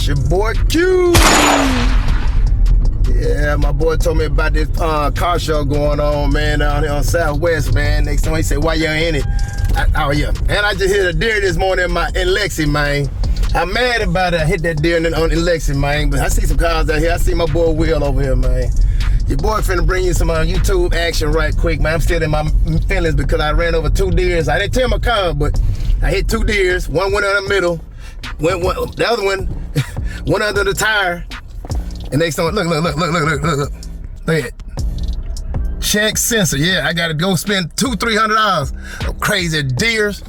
It's your boy Q. Yeah, my boy told me about this car show going on, man, down here on Southwest, man. Next time he said, why you in it? Oh, yeah. And I just hit a deer this morning in Lexi, man. I'm mad about it. I hit that deer in Lexi, man. But I see some cars out here. I see my boy Will over here, man. Your boy finna bring you some YouTube action right quick, man. I'm still in my feelings because I ran over 2 deers. I didn't tell my car, but I hit 2 deers. One went in the middle. The other one went under the tire. And they start, look at it. Check sensor, yeah, I gotta go spend $200-300 on crazy deers.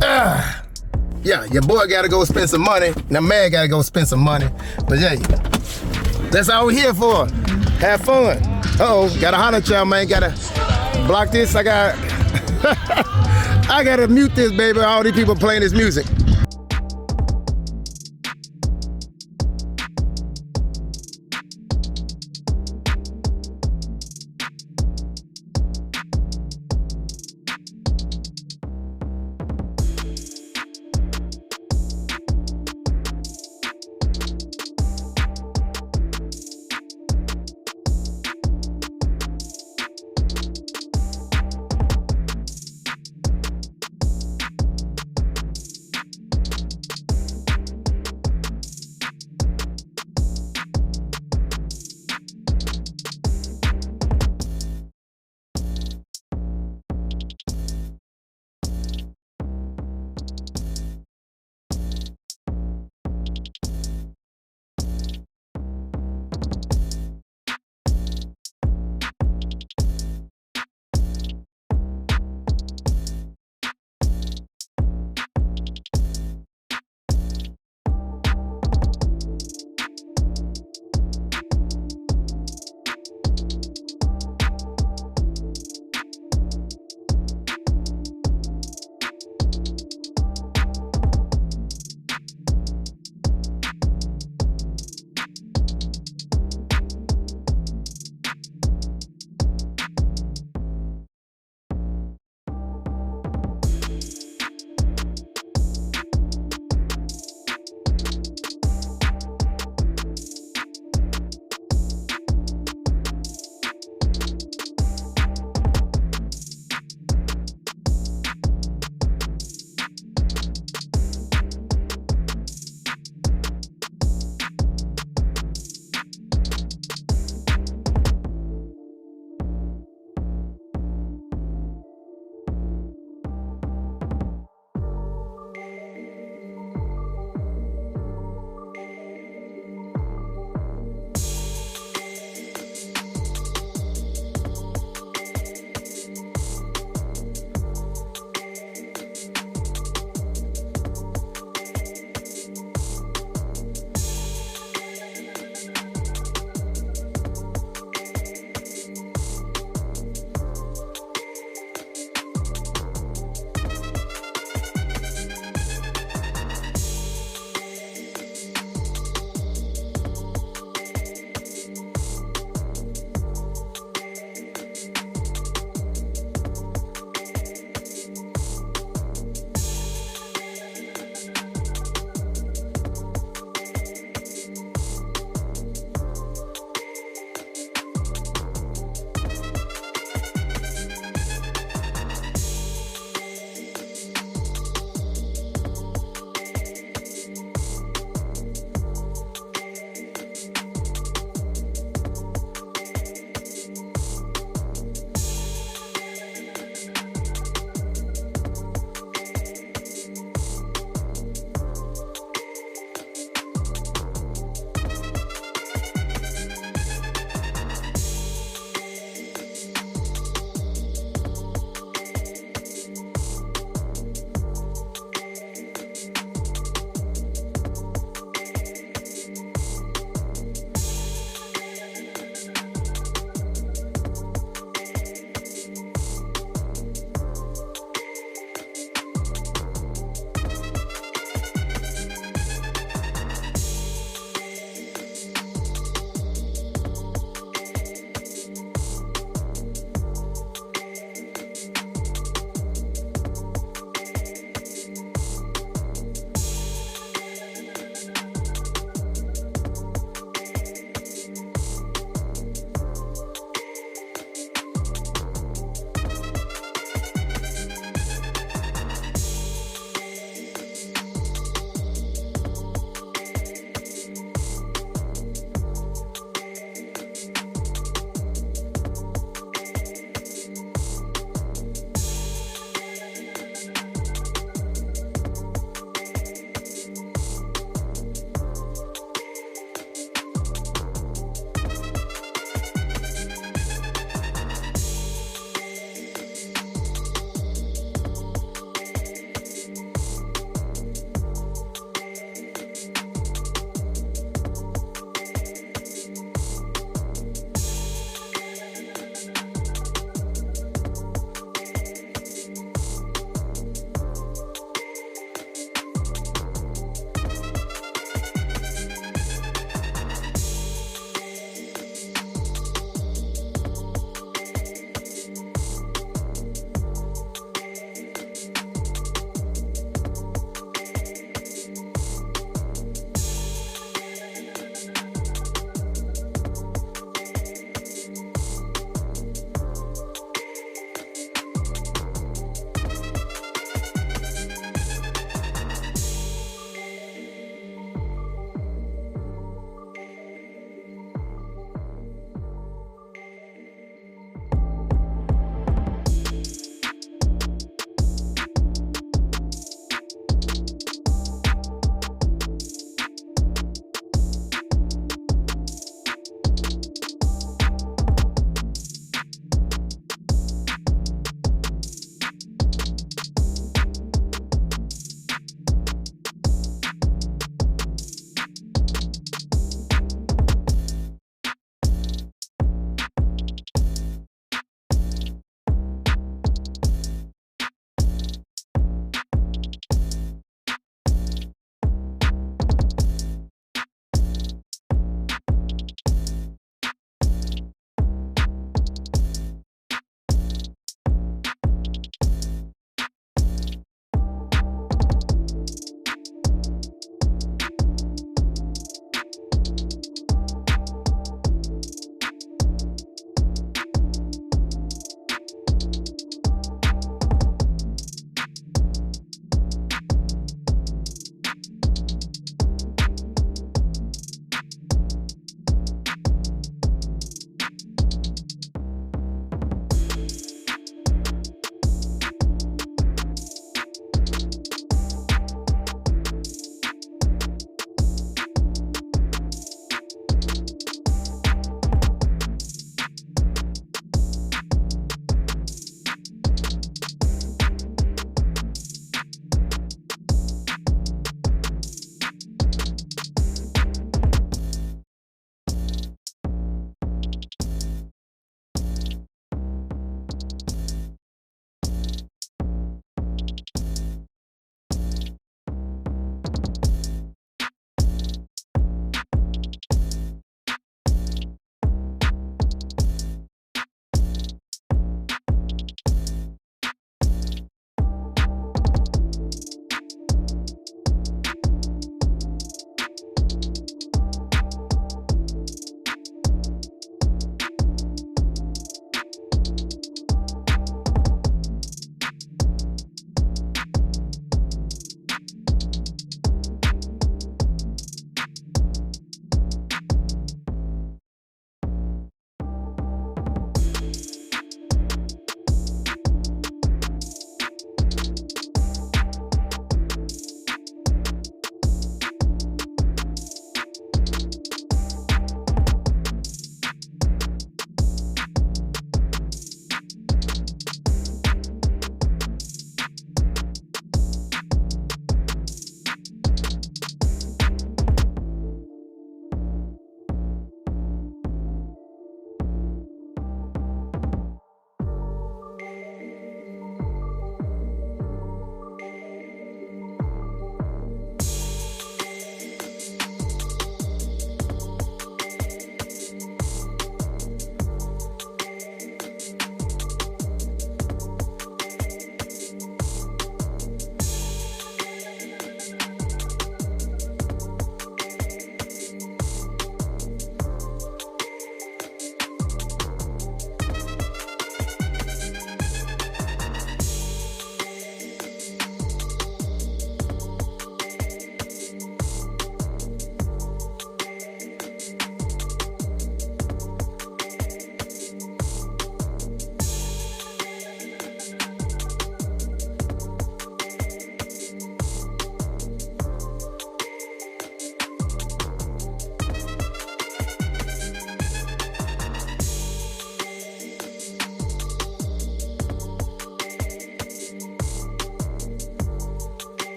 Yeah, your boy gotta go spend some money. Now man gotta go spend some money. But yeah, that's all we're here for. Have fun. Uh-oh, gotta holler at y'all, man. Gotta block this. I gotta mute this, baby. All these people playing this music.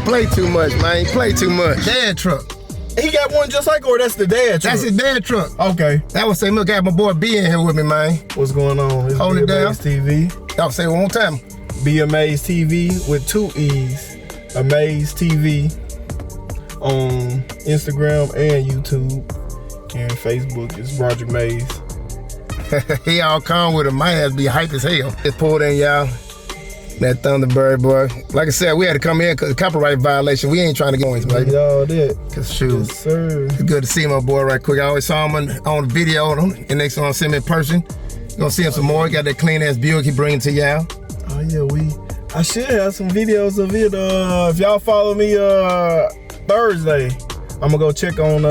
play too much, man. He play too much. Dad truck. He got one just like, or that's the dad truck? That's his dad truck. Okay. That was say, look, I got my boy B in here with me, man. What's going on? It's Hold it down. TV. I'll say it one more time. Be Amazed TV with 2 E's. Amazed TV on Instagram and YouTube. And Facebook is Roger Mays. He all calm with him. My ass be hype as hell. Just pulled in, y'all. That Thunderbird, boy. Like I said, we had to come in because of copyright violation. We ain't trying to get on, baby. Y'all did. Cause shoot. Yes, sir. It's good to see my boy right quick. I always saw him on the video, and next time I see him in person, you're gonna see him some more. He got that clean ass Buick he bringing to y'all. Oh yeah, I should have some videos of it. If y'all follow me Thursday, I'm gonna go check on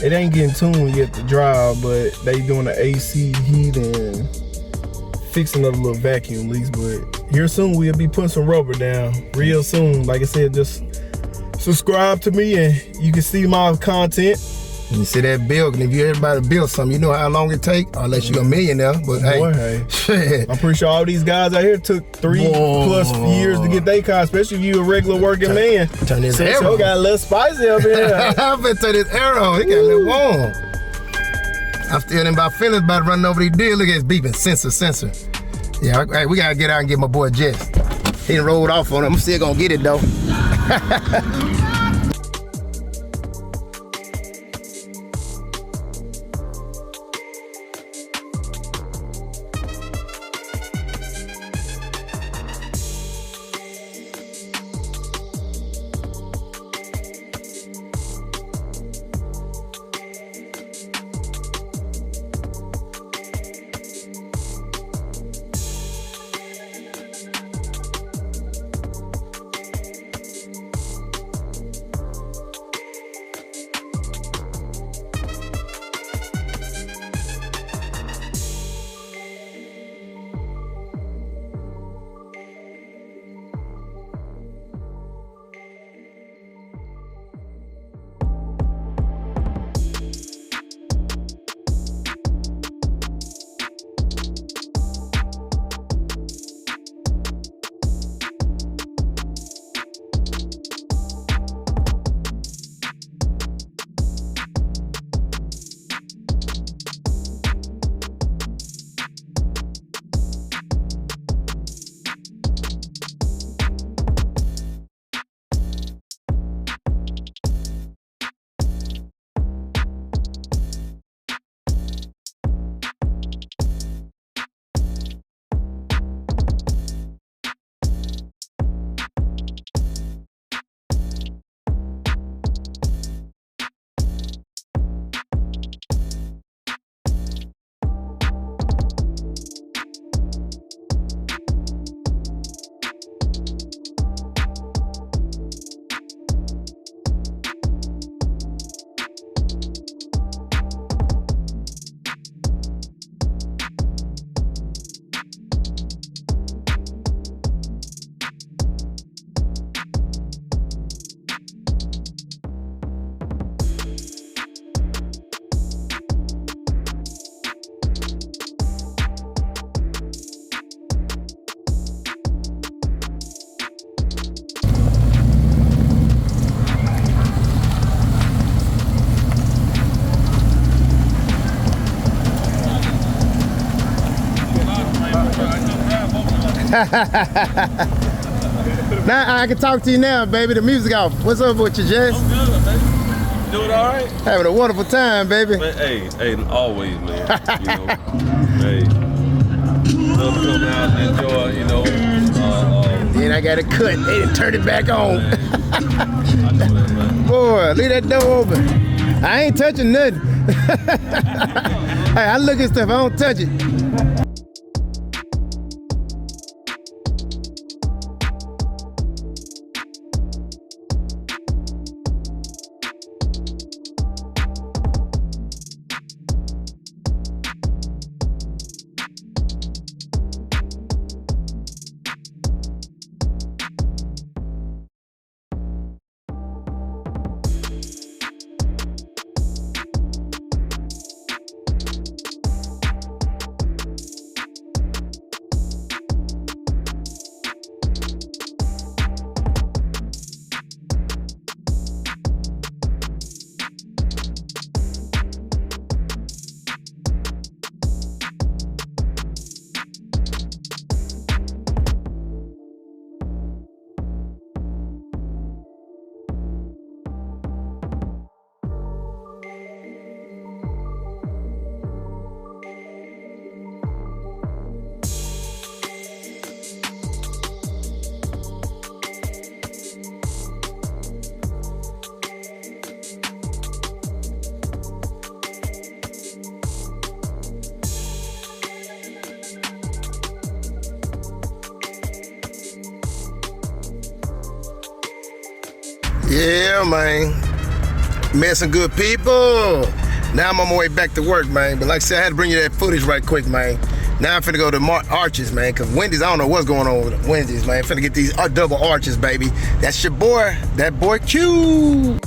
it ain't getting tuned yet to drive, but they doing the AC heat and fixing up a little vacuum leaks. But here soon we'll be putting some rubber down real soon. Like I said, just subscribe to me and you can see my content. And you see that bill, and if you everybody build something, you know how long it take, unless you're a millionaire. But boy, hey, I'm pretty sure all these guys out here took 3+ years to get their car, especially if you a regular working man. Turn this arrow. So got a little spicy up here. I'm finna turn this arrow. It got a little warm. I'm still in my feelings about running over these deals. Look at his beeping. Sensor. Yeah, hey, we gotta get out and get my boy Jess. He done rolled off on him. I'm still gonna get it though. Now I can talk to you now, baby. The music off. What's up with you, Jess? I'm good, baby. You doing all right? Having a wonderful time, baby. Man, hey, always, man. You know, hey, love to come out and enjoy. You know, then I got it cut. They didn't turn it back on. I know that, man. Boy, leave that door open. I ain't touching nothing. Hey, I look at stuff. I don't touch it. Yeah, man. Met some good people. Now I'm on my way back to work, man. But like I said, I had to bring you that footage right quick, man. Now I'm finna go to Arches, man, because Wendy's, I don't know what's going on with Wendy's, man. Finna get these double arches, baby. That's your boy, that boy Q.